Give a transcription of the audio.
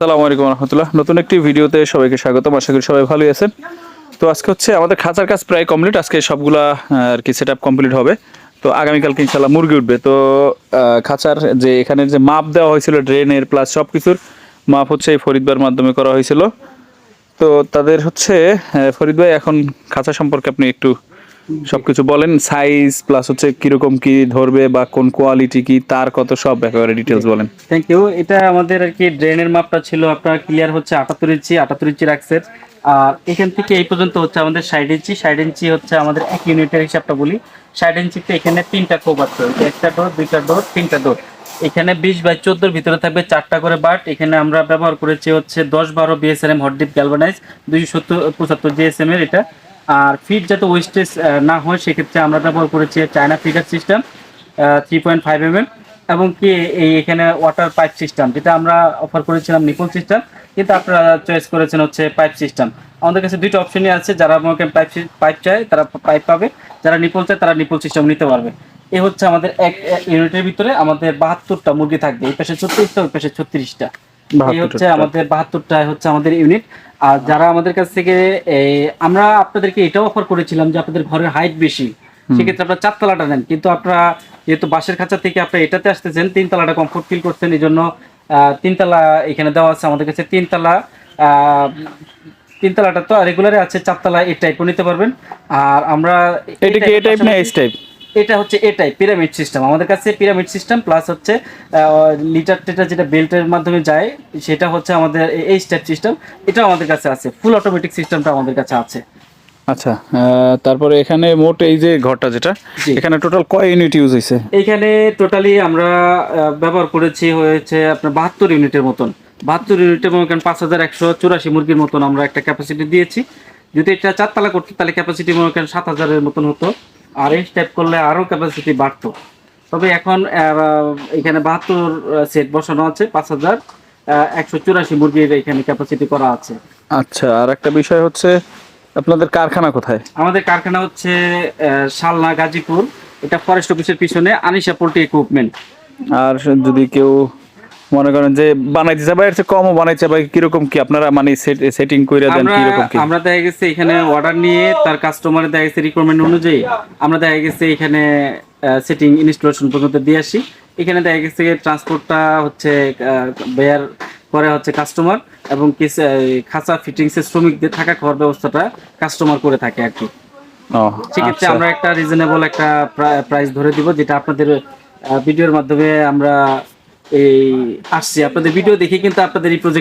আসসালামু আলাইকুম রহমতুল্লাহ। নতুন একটি ভিডিওতে সবাইকে স্বাগতম। আশা করি সবাই ভালোই আছেন। তো আজকে হচ্ছে আমাদের খাঁচার কাজ প্রায় কমপ্লিট। আজকে সবগুলা আর কি সেট আপ কমপ্লিট হবে। তো আগামীকালকে ইনশাল্লাহ মুরগি উঠবে। তো খাঁচার যে এখানে যে মাপ দেওয়া হয়েছিল ড্রেনের প্লাস সব কিছুর মাপ হচ্ছে এই ফরিদ ভাইয়ের মাধ্যমে করা হয়েছিল। তো তাদের হচ্ছে ফরিদ ভাই, এখন খাঁচা সম্পর্কে আপনি একটু সবকিছু বলেন। সাইজ প্লাস হচ্ছে কিরকম কি ধরবে বা কোন কোয়ালিটি কি তার কত সব একেবারে ডিটেলস বলেন। Thank you. এটা আমাদের আর কি ড্রেনের মাপটা ছিল আপনার ক্লিয়ার হচ্ছে 78 ইঞ্চি রাখছে। আর এখান থেকে এই পর্যন্ত হচ্ছে আমাদের 60 ইঞ্চি। 60 ইঞ্চি হচ্ছে আমাদের এক ইউনিটের হিসাবটা বলি। 60 ইঞ্চিতে এখানে তিনটা কোপ আছে, একটা ডোর, দুইটা ডোর, তিনটা ডোর। এখানে 20/14 ভিতরে থাকবে চারটা করে বাট। এখানে আমরা ব্যবহার করেছি হচ্ছে 10-12 BSM hot dip galvanise 275 GSM এর এটা। আর ফিট যাতে ওয়েস্টেজ না হয় সেক্ষেত্রে আমরা ব্যবহার করেছি চায়না ফিডার সিস্টেম 3.5 mm, এবং কি এই এখানে ওয়াটার পাইপ সিস্টেম, যেটা আমরা অফার করেছিলাম নিপল সিস্টেম, কিন্তু আপনারা চয়েস করেছেন হচ্ছে পাইপ সিস্টেম। আমাদের কাছে দুইটা অপশনই আছে, যারা আমাকে পাইপ চায় তারা পাইপ পাবে, যারা নিপল চায় তারা নিপল সিস্টেম নিতে পারবে। এই হচ্ছে আমাদের এক ইউনিটের ভিতরে আমাদের 72টা মুরগি থাকবে, এই পাশে 36টা, ওই পাশে 36টা। এই হচ্ছে 72টা। আমাদের 72টা হচ্ছে আমাদের ইউনিট। আর যারা আমাদের কাছ থেকে আমরা আপনাদেরকে এটাও অফার করেছিলাম যে আপনাদের ঘরের হাইট বেশি, সেক্ষেত্রে আপনারা চারতলাটা নেন, কিন্তু আপনারা যেহেতু বাঁশের খাঁচা থেকে আপনারা এটাতে আসতেছেন, তিনতলাটা কমফোর্ট ফিল করছেন, এই জন্য তিনতলা এখানে দেওয়া আছে আমাদের কাছে। তিনতলা তিনতলাটা তো রেগুলারে আছে, চারতলা এই টাইপও নিতে পারবেন। আর আমরা এটা কি এ টাইপ না এস টাইপ? এটা হচ্ছে এটাই পিরামিড সিস্টেম, আমাদের কাছে পিরামিড সিস্টেম প্লাস হচ্ছে লিটার টেটার যেটা বেল্টের মাধ্যমে যায়, সেটা হচ্ছে আমাদের এই স্টেপ সিস্টেম, এটাও আমাদের কাছে আছে। ফুল অটোমেটিক সিস্টেমটা আমাদের কাছে আছে। আচ্ছা, তারপরে এখানে মোট এই যে ঘরটা যেটা, জি। এখানে টোটাল কয় ইউনিট ইউজ হয়েছে? এইখানে টোটালি আমরা ব্যবহার করেছি হয়েছে আপনার 72 ইউনিটের মতন। 72 ইউনিটের মতন 5184 মুরগির মতন আমরা একটা ক্যাপাসিটি দিয়েছি। যদি এটা চারতলা করতো তাহলে ক্যাপাসিটি মনে করেন 7000-এর মতন হতো, আর এই স্টেপ করলে আরও ক্যাপাসিটি বাড়তো। তবে এখন এখানে 72 সেট বসানো আছে, 5184 মুরগির এখানে ক্যাপাসিটি করা আছে। আচ্ছা, আর একটা বিষয় হচ্ছে আপনাদের কারখানা কোথায়? আমাদের কারখানা হচ্ছে শালনা, গাজীপুর। এটা ফরেস্ট অফিসের পিছনে আনিশা পোল্ট্রি ইকুইপমেন্ট। আর যদি কেউ মনে করেন যে বানাইতে চায় বা এর চেয়ে কমও বানাইতে চায়, বা কিরকম কি আপনারা মানে সেটিং করে দেন আমরা কিরকম কি? আমরা দেখা গেছে এখানে অর্ডার নিয়ে তার কাস্টমারের দেখা গেছে রিকোয়ারমেন্ট অনুযায়ী আমরা দেখা গেছে এখানে সেটিং ইনস্টলেশন পর্যন্ত দিয়ে আসি। এখানে দেখা গেছে ট্রান্সপোর্টটা হচ্ছে বেয়ার করে হচ্ছে কাস্টমার, এবং খাঁচা ফিটিংসের শ্রমিকদের থাকা খাওয়ার ব্যবস্থাটা কাস্টমার করে থাকে আর কি। ও সেক্ষেত্রে আচ্ছা। আমরা একটা রিজনেবল একটা প্রাইস ধরে দিব, যেটা আপনাদের ভিডিওর মাধ্যমে আমরা এই আসছি। আপনাদের ভিডিও দেখে কিন্তু আপনাদের এই প্রজেক্ট